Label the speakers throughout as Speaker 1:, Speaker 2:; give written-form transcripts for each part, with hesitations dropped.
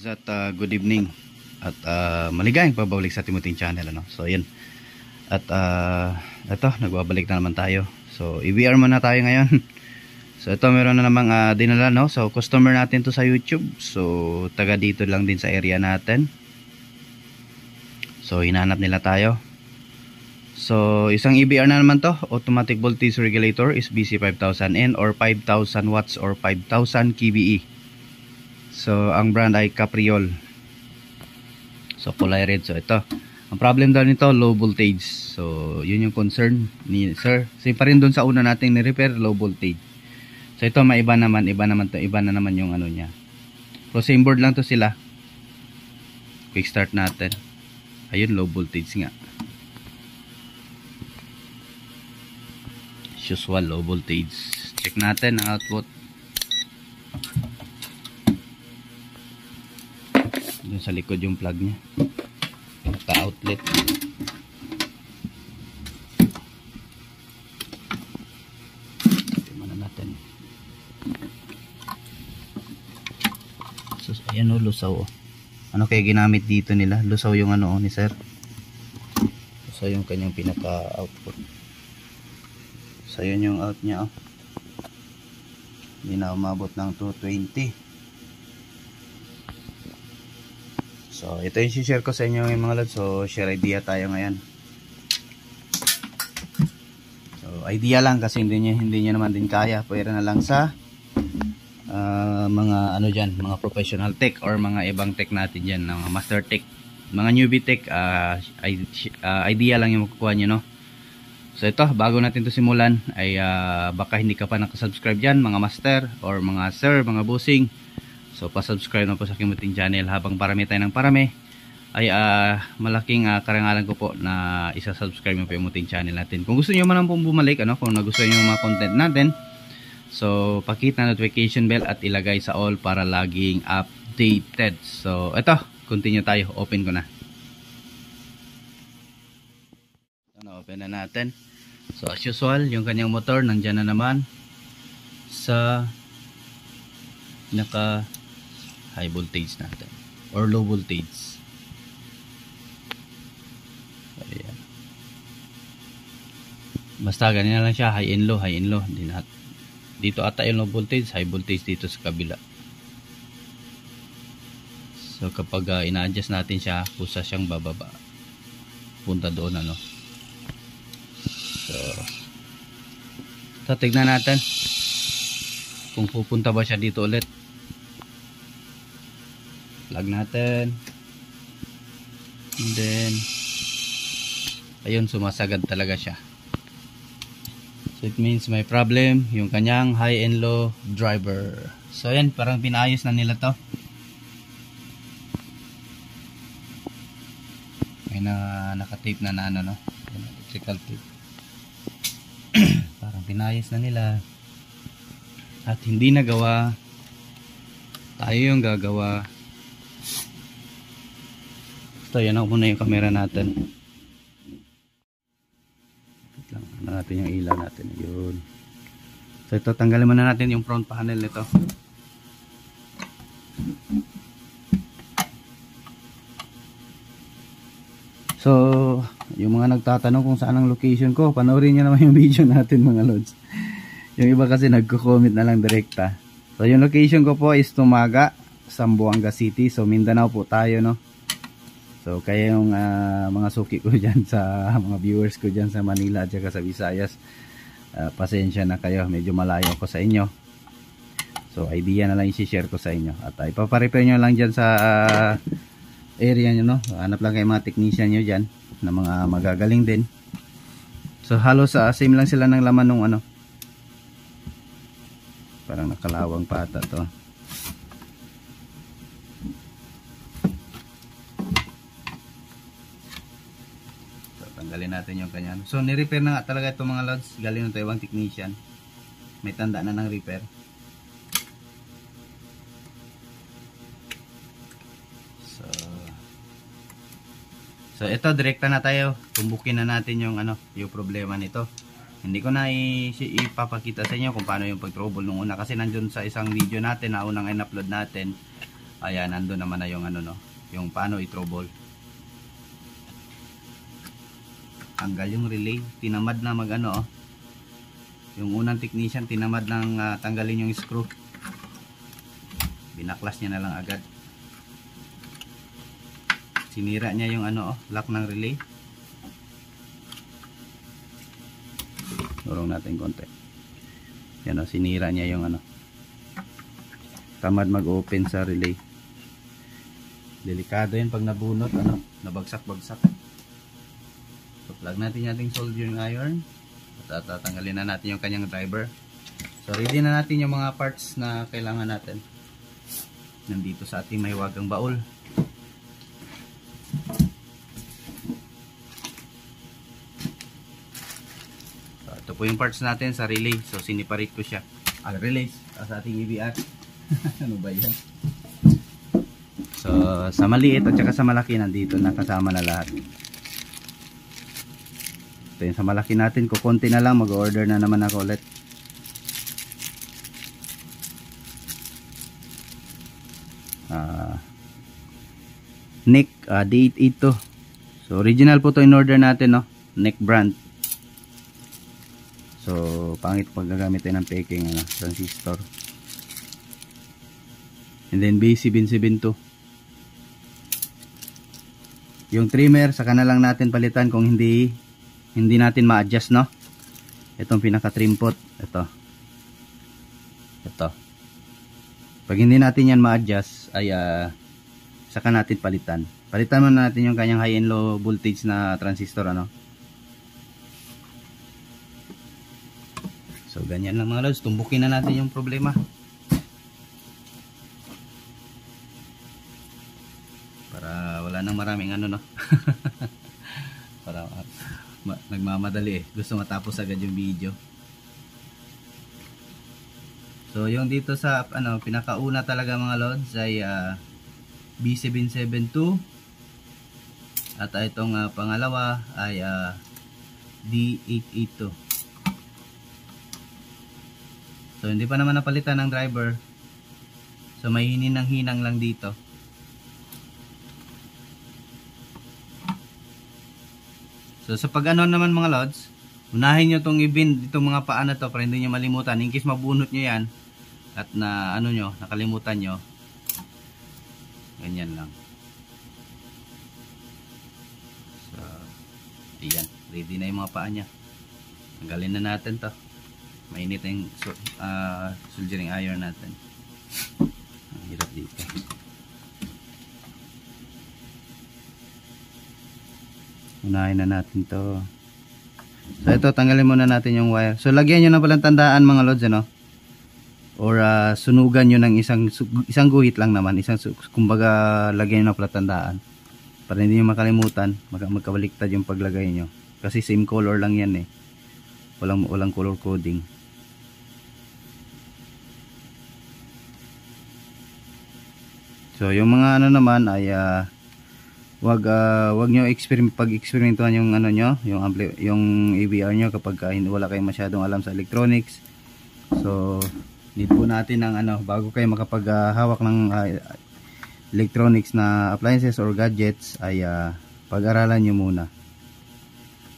Speaker 1: at good evening at maligayang pagbabalik sa Timoting Channel, ano. So yun. At ito, nagbabalik na naman tayo. So EVR muna tayo ngayon. So ito, meron na namang dinala, no. So customer natin to sa YouTube. So taga dito lang din sa area natin. So hinanap nila tayo. So isang EVR na naman to, automatic voltage regulator is BC5000N or 5000 watts or 5000 kVE. So ang brand ay Capriol. So kulay red. So ito, ang problem daw nito, low voltage. So yun yung concern ni sir. Same pa rin doon sa una nating ni-repair, low voltage. So ito iba na naman yung ano niya. So same board lang to sila. Quick start natin. Ayun, low voltage nga. Usual low voltage. Check natin ang output. Doon sa likod yung plug niya. Naka-outlet. Tingnan natin. So, ayan o, lusaw o. Ano kaya ginamit dito nila? Lusaw yung ano o ni sir. Lusaw yung kanyang pinaka-output. So, yun yung out niya o. Hindi na umabot ng 220. So, ito yung share ko sa inyo yung mga lods. So, share idea tayo ngayon. So, idea lang kasi hindi niya naman din kaya. Pwede na lang sa mga ano dyan, mga professional tech or mga ibang tech natin dyan, mga master tech, mga newbie tech. Idea lang yung makukuha nyo, no? So, ito, bago natin to simulan ay baka hindi ka pa nakasubscribe dyan, mga master or mga sir, mga bossing. So pa-subscribe na po sa aking Timoting Channel. Habang parami tayo ng parami ay malaking karangalan ko po na isa-subscribe mo po yung Timoting Channel natin. Kung gusto niyo man pong bumalik, ano, kung nagustuhan niyo yung mga content natin, so pakita na notification bell at ilagay sa all para laging updated. So ito, continue tayo. Open ko na. Ano, open na natin. So as usual, yung kanyang motor nandiyan na naman sa naka high voltage natin or low voltage. Ayan. Basta ganyan lang siya, high and low. Dito ata yung low voltage, high voltage dito sa kabila. So kapag ina-adjust natin siya, kusa siyang bababa punta doon, ano. So tignan natin kung pupunta ba siya dito ulit. Plug natin. And then ayun, sumasagad talaga siya. So it means may problem yung kanyang high and low driver. So ayan, parang pinaayos na nila to. May naka-tape na ano, no? Electrical tape. Parang pinayos na nila at hindi nagawa, tayo yung gagawa. So yan ako muna yung camera natin. Lang natin yung ilaw natin. Yun. So ito, tanggalin muna natin yung front panel nito. So yung mga nagtatanong kung saan ang location ko, panoorin nyo naman yung video natin, mga lods. Yung iba kasi nagko-comment na lang direkta. So yung location ko po is Tumaga, Zamboanga City. So Mindanao po tayo, no. So kaya yung mga suki ko dyan, sa mga viewers ko dyan sa Manila at saka sa Visayas, pasensya na kayo, medyo malayo ko sa inyo. So idea na lang i-share ko sa inyo. At ipaparepair nyo lang dyan sa area nyo, no. Hanap lang kayo mga technician nyo dyan na mga magagaling din. So halos same lang sila ng laman nung ano. Parang nakalawang pa ata to. So tanggalin natin yung kanya. So ni-repair na nga talaga itong mga lods. Galing ng Taiwan technician. May tanda na ng repair. So ito, direkta na tayo. Tumbukin na natin yung ano, yung problema nito. Hindi ko na ipapakita sa inyo kung paano yung pag-trouble nung una kasi nandiyon sa isang video natin na unang in-upload natin Ayan, nandun naman na yung ano, no, yung paano i-trouble. Tanggal yung relay, tinamad na mag ano, oh. Yung unang technician tinamad ng tanggalin yung screw. Binaklas niya na lang agad. Sinira niya yung ano, oh, lock ng relay. Turong natin konti. Yan, oh, sinira niya yung ano. Tamad mag-open sa relay. Delikado yun pag nabunot, ano, nabagsak-bagsak. So, plug natin yung ating soldering iron. At tatanggalin na natin yung kanyang driver. So ready na natin yung mga parts na kailangan natin. Nandito sa ating mahiwagang baul. So, ito po yung parts natin sa relay. So siniparate ko siya. Relays sa ating EBR. Ano ba yan? So sa maliit at saka sa malaki nandito na kasama na lahat. Ito yung sa malaki natin, kukunti na lang, mag-order na naman ako ulit. Neck D882. So original po to in order natin, no? Neck brand. So pangit pag gagamitin ng peking ano, transistor. And then B772. Yung trimmer saka na lang natin palitan kung hindi natin ma-adjust, no? Itong pinaka trim pot, ito. Pag hindi natin yan ma-adjust ay saka natin palitan. Palitan muna natin yung kanyang high and low voltage na transistor, ano? So ganyan lang mga lods, tumbukin na natin yung problema. Para wala nang maraming ano, no? Para nagmamadali eh. Gusto matapos agad yung video. So yung dito sa ano, pinakauna talaga mga lods ay B772. At itong pangalawa ay D882. So hindi pa naman napalitan ng driver. So may hininang-hinang lang dito. So sa pag ano naman mga lods, unahin nyo itong i-bend itong mga paa na to para hindi nyo malimutan. In case mabunot nyo yan at na ano nyo, nakalimutan nyo, ganyan lang. So ayan, ready na yung mga paa nya. Tanggalin na natin to. Mainit na yung soldering iron natin. Ang hirap dito. Unahin na natin to. So ito, tanggalin muna natin yung wire. So lagyan nyo na palang tandaan mga lods, ano? Or sunugan nyo ng isang guhit lang naman. Kumbaga lagyan nyo na palang tandaan. Para hindi nyo makalimutan, magkabaliktad yung paglagay nyo. Kasi same color lang yan eh. Walang color coding. So yung mga ano naman ay wag nyo pag-experimentuhan yung ano nyo, yung AVR nyo kapag wala kayong masyadong alam sa electronics. So need po natin ng ano, bago kayo makapaghawak ng electronics na appliances or gadgets ay pag-aralan nyo muna.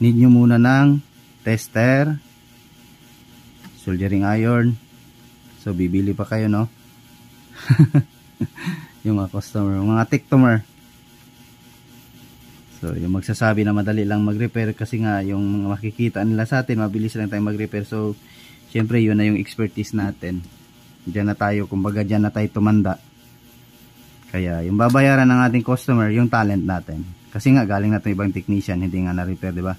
Speaker 1: Need nyo muna ng tester, soldering iron. So bibili pa kayo, no? Yung mga customer, mga tiktomer. So yung magsasabi na madali lang mag-repair kasi nga yung mga makikita nila sa atin, mabilis lang tayong mag-repair. So syempre yun na yung expertise natin. Diyan na tayo, kumbaga diyan na tayo tumanda. Kaya yung babayaran ng ating customer, yung talent natin. Kasi nga galing natin ibang technician, hindi nga na-repair, di ba?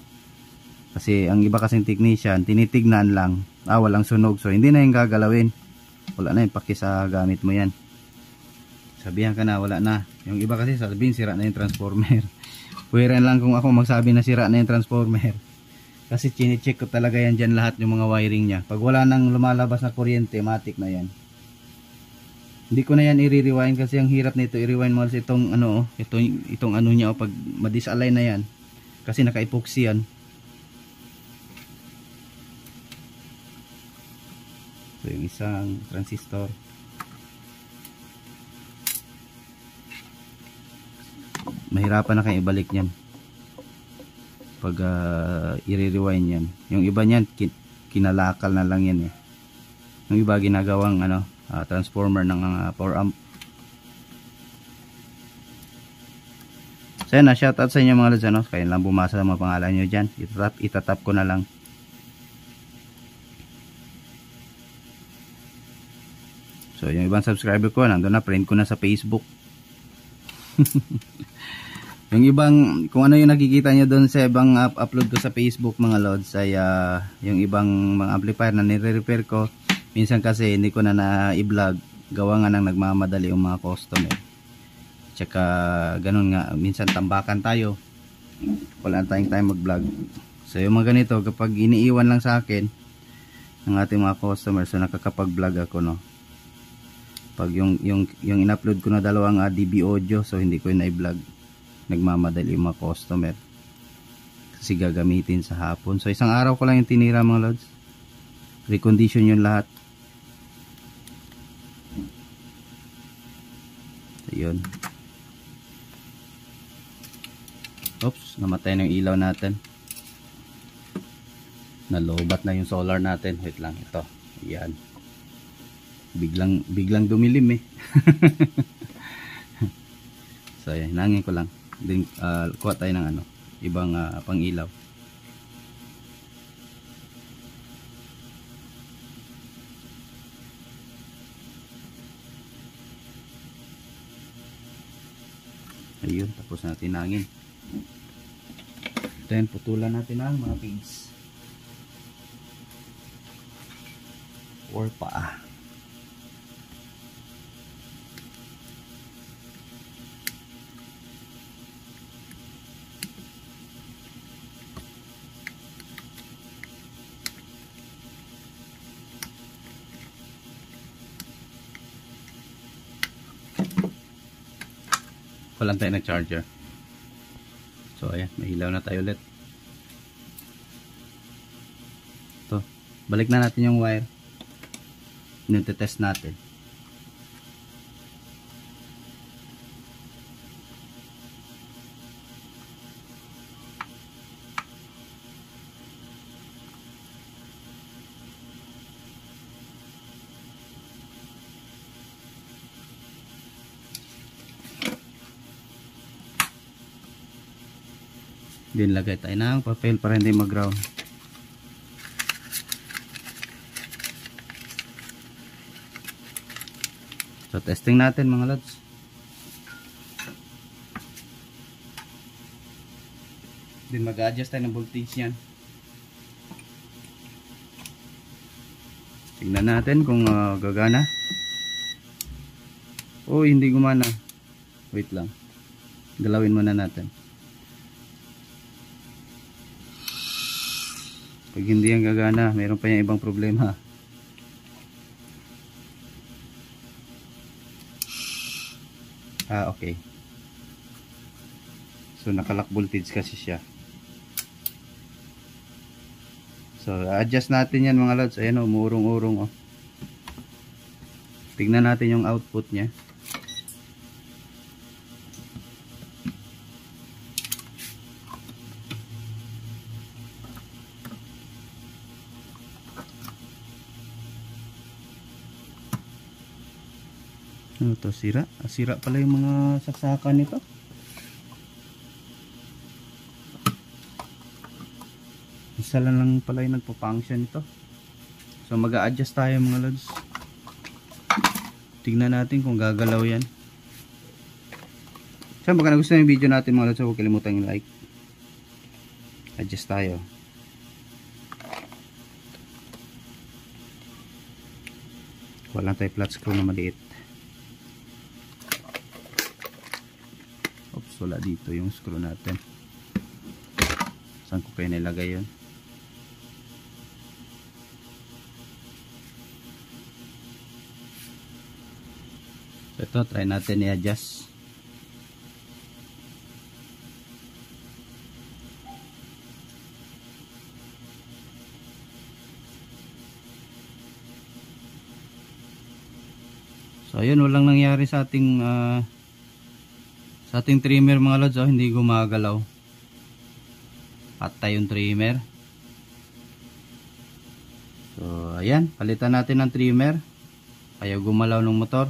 Speaker 1: Kasi ang iba kasing technician, tinitignan lang, walang sunog. So hindi na yung gagalawin. Wala na yung paki sa gamit mo yan. Sabihan ka na, wala na. Yung iba kasi sabihin, sira na yung transformer. Puwiran lang kung ako magsabi na sira na yung transformer. Kasi chine-check ko talaga yan dyan lahat yung mga wiring niya. Pag wala nang lumalabas na kuryente, matik na yan. Hindi ko na yan i-rewind kasi ang hirap nito i-rewind mo kasi itong ano, itong ano niya, pag ma-disalign na yan. Kasi naka-epoxy yan. So yung isang transistor. mahirapan na kayo ibalik yan pag i-rewind yan. Yung iba niyan kinalakal na lang yan eh. Yung iba ginagawang transformer ng power amp. So yan, shoutout sa inyo mga lods, kayo lang bumasa sa mga pangalan nyo dyan. Itatap ko na lang. So yung ibang subscriber ko nandun na, friend ko na sa Facebook. Yung ibang, kung ano yung nakikita nyo doon sa ibang upload ko sa Facebook mga lods, ay yung ibang mga amplifier na nire-repair ko. Minsan kasi hindi ko na na-i-vlog, gawa nga nang nagmamadali yung mga customer. Tsaka ganun nga, minsan tambakan tayo, wala tayong time mag-vlog. So yung mga ganito, kapag iniiwan lang sa akin ng ating mga customer, so nakakapag-vlog ako, no. Pag yung in-upload ko na dalawang DB audio, so hindi ko yun i-vlog, nagmamadali yung mga customer kasi gagamitin sa hapon. So isang araw ko lang yung tinira mga lods, recondition yung lahat. Ayun. Oops, namatay na yung ilaw natin, nalobat na yung solar natin. Wait lang, ito, yan, biglang dumilim eh. So yan, hinangin ko lang. Then kuha tayo ng ibang pang ilaw. Ayun, tapos natin hinangin. Then putulan natin ang mga pigs or paa. Walang tayo na charger. So ayan, may ilaw na tayo ulit. Ito, balik na natin yung wire. Nite-test natin. Din lagay tayo ng papel para hindi mag-ground. So testing natin mga lods. Din mag-adjust tayo ng voltage yan. Tingnan natin kung gagana. Oh, hindi gumana. Wait lang, galawin muna natin. Pag hindi yan gagana, mayroon pa yung ibang problema. Okay. So nakalock voltage kasi siya. So adjust natin yan mga lods. Ayan, umurong-urong. Tignan natin yung output niya. Ano to, sira? Sira pala yung mga saksakan nito. Isa lang pala yung nagpo-function ito. So mag-a-adjust tayo mga lods. Tignan natin kung gagalaw yan. So baka nagustuhan yung video natin mga lods, huwag kalimutan yung like. Adjust tayo. Wala tayo flat screw na maliit. Oops, wala dito yung screw natin. Saan ko kayo nilagay yun? So ito, try natin i-adjust. So ayun, walang nangyari sa ating Sa ating trimmer mga lods, oh, hindi gumagalaw. Patay yung trimmer. So ayan, palitan natin ng trimmer. Ayaw gumalaw ng motor.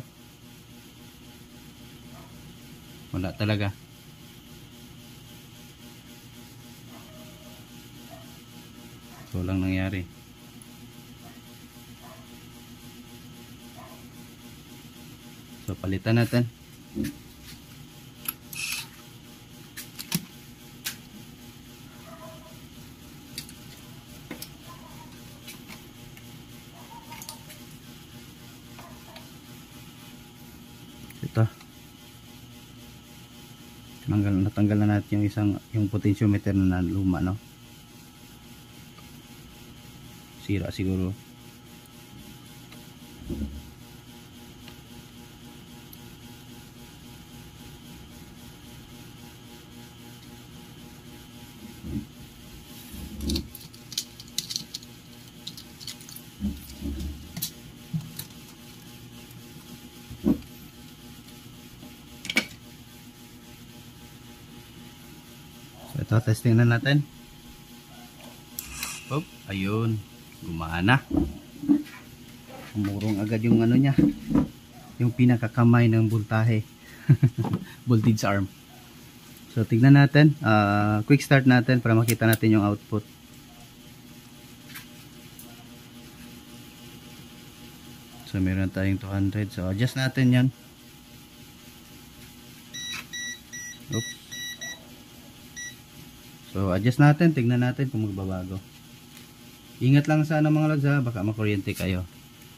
Speaker 1: Wala talaga. So lang nangyari. So palitan natin. Ito. Natanggal na natin yung potentiometer na luma, no? Sira siguro. Ito, testing na natin. Oop, ayun. Gumana. Umurong agad yung ano niya. Yung pinakakamay ng voltahe. Voltage arm. So, tignan natin. Quick start natin para makita natin yung output. So, meron tayong 200. So, adjust natin yan. Oops. So, adjust natin. Tignan natin kung magbabago. Ingat lang sa mga lods, ha. Baka makuryente kayo.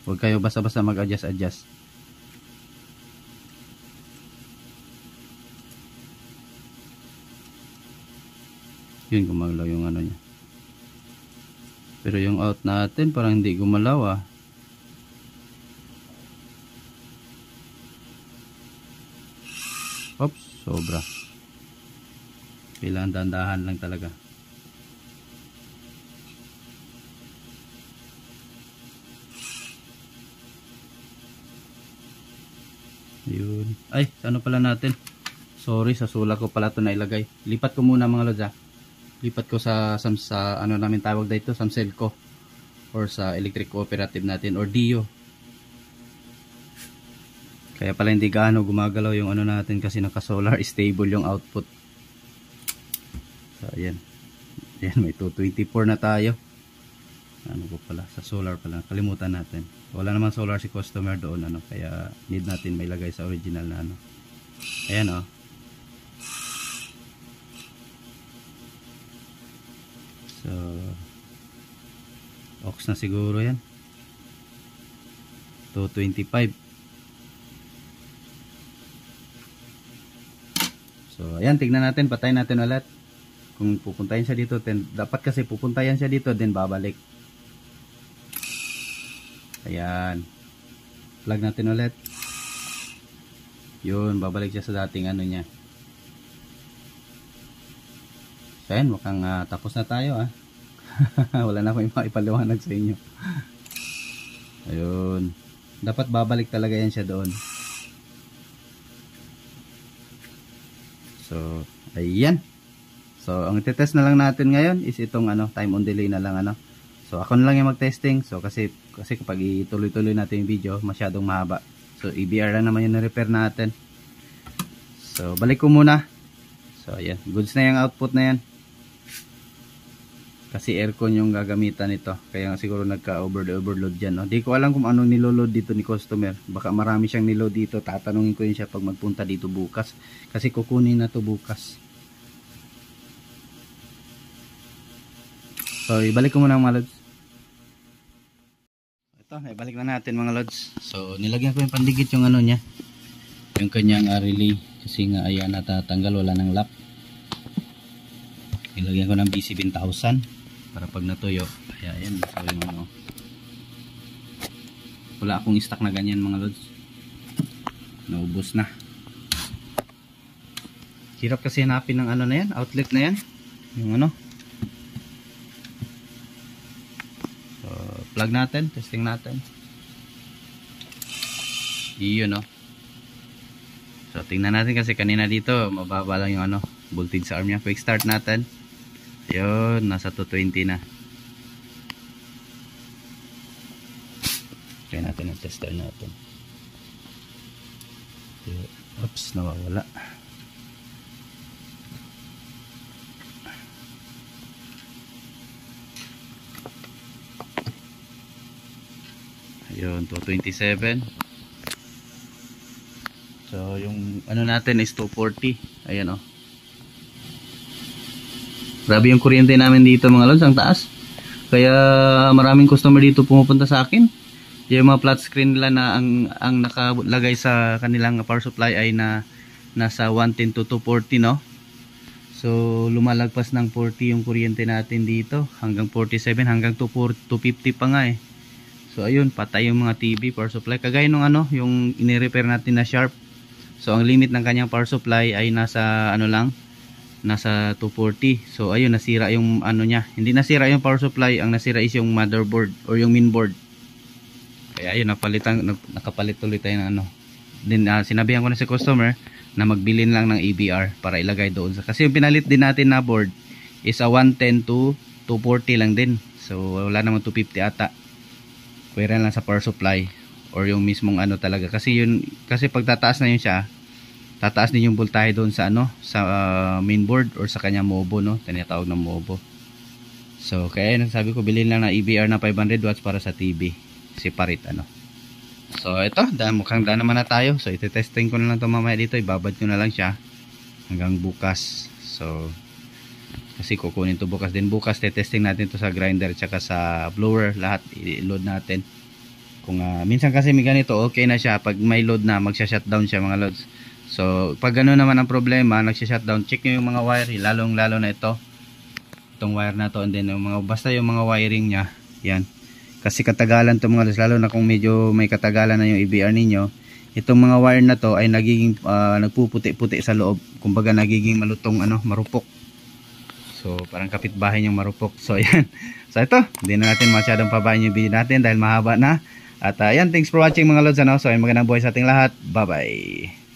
Speaker 1: Huwag kayo basta-basta mag-adjust. Yun, gumalaw yung ano niya. Pero yung out natin, parang hindi gumalaw, ah. Oops, sobra. Kailangan dandahan lang talaga. Ayun. Ay, ano pala natin? Sorry, sa sula ko pala ito nailagay. Lipat ko muna mga lods, ha. Lipat ko sa ano namin tawag dito, Samselco. Or sa electric cooperative natin, or DIO. Kaya pala hindi gaano gumagalaw yung ano natin kasi naka-solar stable yung output. So, ayan. Ayan, may 224 na tayo. Ano ko pala, sa solar pala. Kalimutan natin. Wala naman solar si customer doon, ano. Kaya need natin may lagay sa original na ano. Ayan, oh. So, aux na siguro yan. 225. So, ayan, tignan natin. Patayin natin ulit. Kung pupuntahin siya dito, dapat kasi pupuntahin siya dito, then babalik. Ayan. Plug natin ulit. Yun, babalik siya sa dating ano niya. So, ayan, mukhang tapos na tayo, ah. Wala na akong ipaliwanag sa inyo. Ayun. Dapat babalik talaga yan siya doon. So, ayan. So, ang itetest na lang natin ngayon is itong ano, time on delay na lang ano. So, ako na lang yung mag-testing. So, kasi kapag ituloy-tuloy natin yung video, masyadong mahaba. So, EBR lang naman yung na-repair natin. So, balik ko muna. So, ayan. Goods na yung output na yan. Kasi aircon yung gagamitan nito. Kaya siguro nagka-overload dyan. No? Di ko alam kung ano niloload dito ni customer. Baka marami siyang niload dito. Tatanungin ko yun siya pag magpunta dito bukas. Kasi kukunin na to bukas. So, ibalik ko muna mga lods. Ito, ibalik na natin mga lods. So, nilagyan ko yung pandikit yung ano niya. Yung kanyang relay. Kasi nga, ayan, natatanggal. Wala ng lock. Nilagyan ko ng BC1000. Para pag natuyo. Ayan, so yung ano. Wala akong stock na ganyan mga lods. Naubos na. Hirap kasi hanapin ng ano na yan. Outlet na yan. Yung ano. Plug natin, testing natin. Iyon, no. So So tingnan natin kasi kanina dito mababa lang yung ano, voltage sa arm niya. Quick start natin. Ayun, nasa 220 na. Try natin ang tester natin. Oops, nawawala. Ayun, 227. So yung ano natin is 240. Ayan oh. Grabe yung kuryente namin dito mga lods, ang taas. Kaya maraming customer dito pumupunta sa akin. Yung mga flat screen nila na ang nakalagay sa kanilang power supply ay nasa 110 to 240, no? So lumalagpas ng 40 yung kuryente natin dito, hanggang 47, hanggang 250 pa nga eh. So ayun, patay yung mga TV power supply. Kagaya nung ano, yung ini-repair natin na Sharp. So ang limit ng kanyang power supply ay nasa ano lang, nasa 240. So ayun, nasira yung ano niya. Hindi nasira yung power supply, ang nasira is yung motherboard or yung mainboard. Kaya ayun, nakapalit ulit tayo ng ano. Then sinabihan ko na si customer na magbilin lang ng EBR para ilagay doon. Kasi yung pinalit din natin na board is a 110 to 240 lang din. So wala namang 250 ata. Pwera lang sa power supply or yung mismong ano talaga. Kasi pag tataas na yun siya, tataas din yung voltahe doon sa ano, sa mainboard or sa kanya mobo, no? Tinatawag ng mobo. So kaya yun, sabi ko bilhin lang ng EBR na 500 watts para sa TV. Separate ano. So ito, mukhang daan naman na tayo. So ite-testing ko na lang ito mamaya dito. Ibabad ko na lang siya hanggang bukas. So kasi kukunin ito bukas din. Bukas te-testing natin ito sa grinder tsaka sa blower. Lahat i-load natin. Kung minsan kasi may ganito, okay na siya. Pag may load na, magsha-shutdown siya mga loads. So pag gano'n naman ang problema, nagsha-shutdown, check nyo yung mga wire. Lalong-lalo na ito. Itong wire na to. And then basta yung mga wiring nya. Yan. Kasi katagalan to mga lods, lalo na kung medyo may katagalan na yung EBR ninyo, itong mga wire na to ay nagiging nagpuputi-puti sa loob, kumbaga nagiging malutong ano, marupok. So parang kapitbahay yung marupok. So ayan. So ito, hindi na natin masyadong pabahin yung video natin dahil mahaba na. At ayan, thanks for watching mga lods ano. So ayun, magandang buhay sa ating lahat. Bye bye.